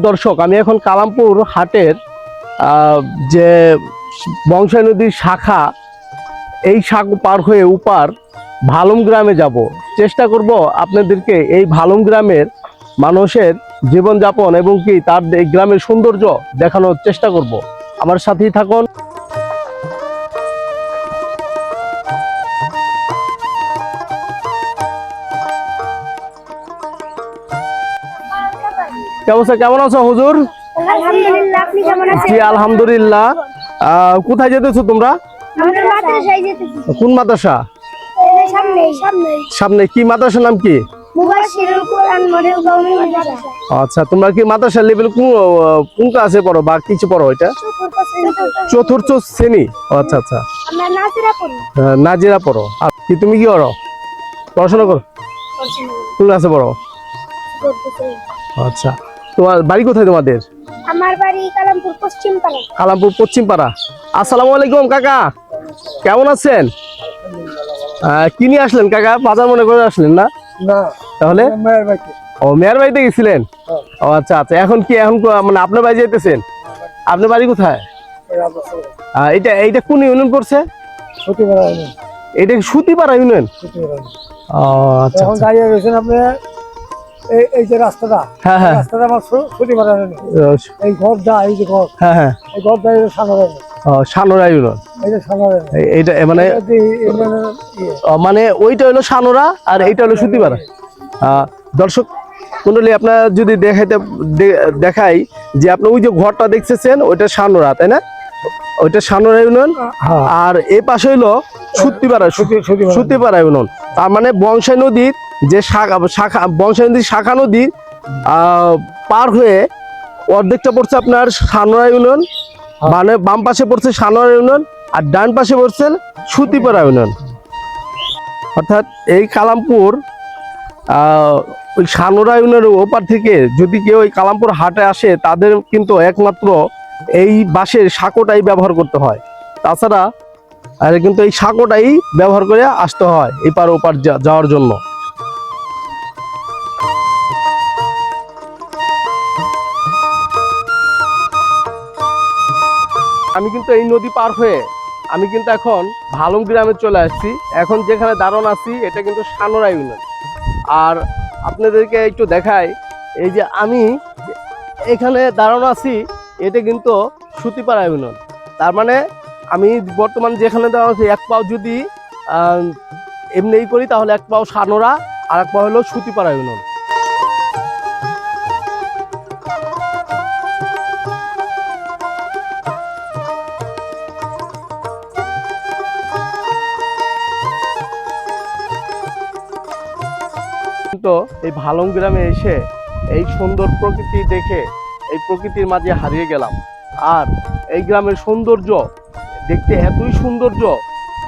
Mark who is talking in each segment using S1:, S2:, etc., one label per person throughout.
S1: দর্শক, আমি এখন কালামপুর হাটের যে বংশাই নদীর শাখা, এই শাখা পার হয়ে উপার ভালুম গ্রামে যাব। চেষ্টা করব আপনাদেরকে এই ভালুম গ্রামের মানুষের জীবনযাপন এবং কি তার এই গ্রামের সৌন্দর্য দেখানোর চেষ্টা করব। আমার সাথেই থাকুন। কেমন আছো হুজুর?
S2: আলহামদুলিল্লাহ, আপনি কেমন আছেন?
S1: জি আলহামদুলিল্লাহ। কোথায় যেতেছো তোমরা?
S2: আমরা মাদ্রাসায় যেতেছি।
S1: কোন মাদ্রাসা? সামনে কি মাদ্রাসার নাম কি?
S2: মুবাশশিরুল কুরআন মডেল কওমি মাদ্রাসা।
S1: আচ্ছা, তোমরা কি মাদ্রাসা লেভেল কোন ক্লাসে পড়ো বা কিছু পড়ো? এটা চতুর্থ শ্রেণী। আচ্ছা আচ্ছা,
S2: আমরা নাজিরা পড়ি।
S1: নাজিরা পড়ো। আর কি তুমি কি করো? পড়াশোনা করো? কোন ক্লাসে পড়ো? আচ্ছা, তোমার বাড়ি কোথায় তোমাদের?
S2: আমার বাড়ি কালামপুর পশ্চিম পাড়া।
S1: কালামপুর পশ্চিম পাড়া। আসসালামু আলাইকুম কাকা, কেমন আছেন? কি নিয়ে আসলেন কাকা? বাজার মনে করে আসলেন না? তাহলে ও মেয়ের বাড়িতে গেছিলেন? ও আচ্ছা আচ্ছা, এখন মানে আপনার বাড়ি যেতেছেন? আপনার বাড়ি কোথায়? এইটা কোন ইউনিয়ন পড়ছে? এটা সুতিপাড়া ইউনিয়ন। আচ্ছা,
S3: এই যে রাস্তাটা,
S1: হ্যাঁ হ্যাঁ,
S3: রাস্তাটা আমার সুতিপাড়া এই ঘরটা, এই যে ঘর,
S1: হ্যাঁ হ্যাঁ,
S3: এই ঘরটা
S1: সানোরা ইউনিয়ন। এইটা মানে মানে ওইটা হলো সানোরা আর এইটা হলো সুতিপাড়া। দর্শক মন্ডলী, আপনার যদি দেখাই যে আপনি ওই যে ঘরটা দেখতেছেন ওইটা সানোরা, তাই না? ওইটা সানোরা ইউনিয়ন। আর এই পাশে হইলো সুতিপাড়া ইউনিয়ন। তার মানে বংশাই নদীর যে বংশাই নদীর শাখা নদীর পার হয়ে অর্ধেকটা পড়ছে আপনার সানোরা ইউনিয়ন, মানে বাম পাশে পড়ছে সানোরা ইউনিয়ন আর ডান পাশে পড়ছে সুতিপাড়া ইউনিয়ন। অর্থাৎ এই কালামপুর ওই সানোরা ইউনিয়নের ওপার থেকে যদি কেউ এই কালামপুর হাটে আসে, তাদের কিন্তু একমাত্র এই বাঁশের সাঁকোটাই ব্যবহার করতে হয়। তাছাড়া আর কিন্তু এই সাঁকোটাই ব্যবহার করে আসতে হয় এই পার ওপার যাওয়ার জন্য। আমি কিন্তু এই নদী পার হয়ে আমি কিন্তু এখন ভালুম গ্রামে চলে আসছি। এখন যেখানে দাঁড়ানো আছি এটা কিন্তু সানোরা ইউনিয়ন। আর আপনাদেরকে একটু দেখাই, এই যে আমি এখানে দাঁড়ানো আছি এটা কিন্তু সুতিপাড়া ইউনিয়ন। তার মানে আমি বর্তমান যেখানে দাঁড়ানো আছি, এক পাও যদি এমনি করি তাহলে এক পাও সানোরা আর এক পাও হলো সুতিপাড়া ইউনিয়ন। তো এই ভালুম গ্রামে এসে এই সুন্দর প্রকৃতি দেখে এই প্রকৃতির মাঝে হারিয়ে গেলাম। আর এই গ্রামের সৌন্দর্য দেখতে এতই সৌন্দর্য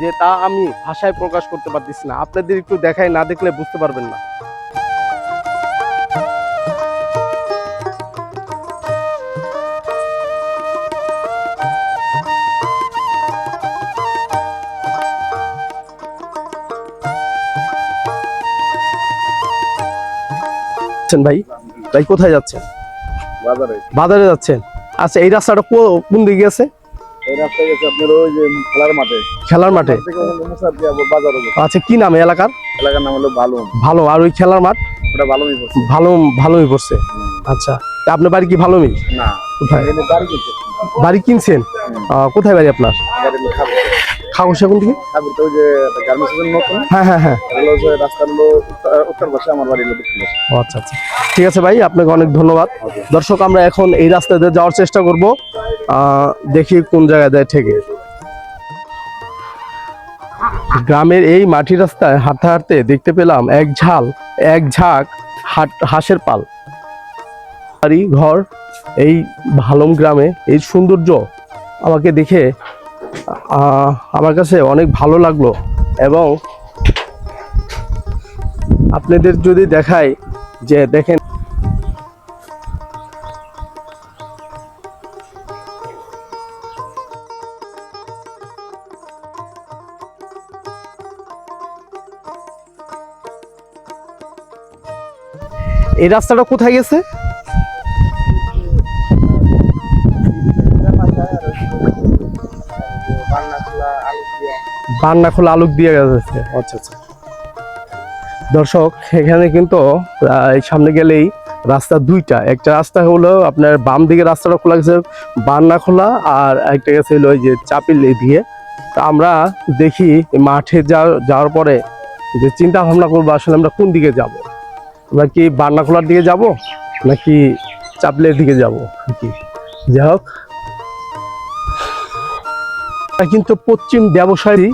S1: যে তা আমি ভাষায় প্রকাশ করতে পারতেছি না। আপনাদের একটু দেখাই, না দেখলে বুঝতে পারবেন না। ভাই ভাই কোথায় যাচ্ছেন? বাজারে যাচ্ছেন। আচ্ছা, এই রাস্তাটা কোন দিকে আছে?
S3: এই রাস্তায় গেছে আপনার ওই যে
S1: খেলার মাঠে। আচ্ছা, কি নাম এলাকার?
S3: এলাকার নাম হলো
S1: ভালো। আর ওই খেলার মাঠ
S3: ওটা ভালোই পড়ছে।
S1: ভালোই পড়ছে। আচ্ছা, আপনার বাড়ি কি ভালোই?
S3: না,
S1: কোথায় বাড়ি কিনছেন? কোথায় বাড়ি আপনার? খাগড়াছড়ি কোন দিকে?
S3: ওই যে গার্মেন্টসের নতুন।
S1: হ্যাঁ হ্যাঁ হ্যাঁ,
S3: রাস্তা হলো উত্তর পাশে, আমার বাড়ি হলো দক্ষিণ পাশে।
S1: আচ্ছা আচ্ছা, ঠিক আছে ভাই, আপনাকে অনেক ধন্যবাদ। দর্শক, আমরা এখন এই রাস্তাতে যাওয়ার চেষ্টা করব, দেখি কোন জায়গায় যায় ঠেকে। গ্রামের এই মাটি রাস্তায় হাঁটতে হাঁটতে দেখতে পেলাম এক ঝাঁক হাঁসের পাল। বাড়ি ঘর এই ভালুম গ্রামে এই সৌন্দর্য আমাকে দেখে আমার কাছে অনেক ভালো লাগলো। এবং আপনাদের যদি দেখাই যে দেখেন, এই রাস্তাটা কোথায় গেছে? বান্নাখোলা আলুক দিয়ে গেছে।
S3: আচ্ছা আচ্ছা।
S1: দর্শক এখানে কিন্তু এই সামনে গেলেই রাস্তা দুইটা, একটা রাস্তা হলো আপনার বাম দিকে রাস্তাটা খোলা গেছে বান্নাখোলা, আর একটা গেছে হলো ওই যে চাপিল দিয়ে। তা আমরা দেখি এই মাঠে যাওয়ার পরে যে চিন্তা ভাবনা করবো আসলে আমরা কোন দিকে যাব, আমরা কি বান্নাখোলার দিকে যাব নাকি চাপিলের দিকে যাব কি। যাই হোক, কিন্তু পশ্চিম ব্যবসায়ী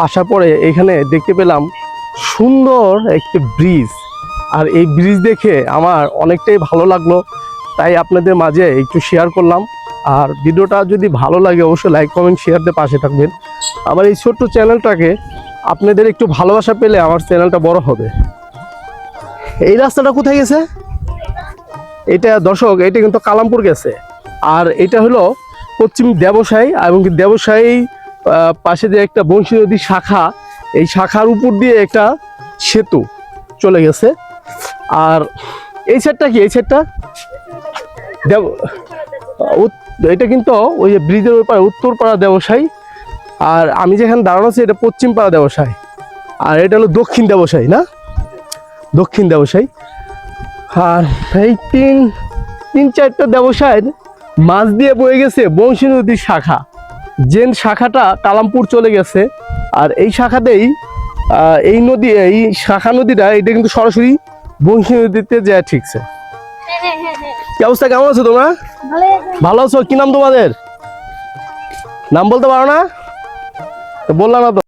S1: আসার পরে এখানে দেখতে পেলাম সুন্দর একটি ব্রিজ, আর এই ব্রিজ দেখে আমার অনেকটাই ভালো লাগলো, তাই আপনাদের মাঝে একটু শেয়ার করলাম। আর ভিডিওটা যদি ভালো লাগে অবশ্যই লাইক কমেন্ট শেয়ার দিয়ে পাশে থাকবেন। আমার এই ছোট্ট চ্যানেলটাকে আপনাদের একটু ভালোবাসা পেলে আমার চ্যানেলটা বড় হবে। এই রাস্তাটা কোথায় গেছে? এটা দর্শক এটা কিন্তু কালামপুর গেছে, আর এটা হলো পশ্চিম ব্যবসায়ী, এবং ব্যবসায়ী পাশে যে একটা বংশী নদীর শাখা, এই শাখার উপর দিয়ে একটা সেতু চলে গেছে। আর এই সাইডটা কি? এই সাইডটা এটা কিন্তু ওই যে ব্রিজের ওপারে উত্তরপাড়া ব্যবসায়ী, আর আমি যেখানে দাঁড়ানো আছি এটা পশ্চিম পাড়া ব্যবসায়ী, আর এটা হলো দক্ষিণ ব্যবসায়ী, না দক্ষিণ ব্যবসায়ী। আর এই তিন চারটা ব্যবসায়ের মাছ দিয়ে বয়ে গেছে বংশী নদীর শাখা, যে শাখাটা কালামপুর চলে গেছে। আর এই শাখাতেই এই নদী, এই শাখা নদীটা এটা কিন্তু সরাসরি বংশী নদীতে যায় ঠিকছে। কি অবস্থা, কেমন আছো তোমরা? ভালো আছো? কি নাম তোমাদের? নাম বলতে পারো না? বললাম না তো।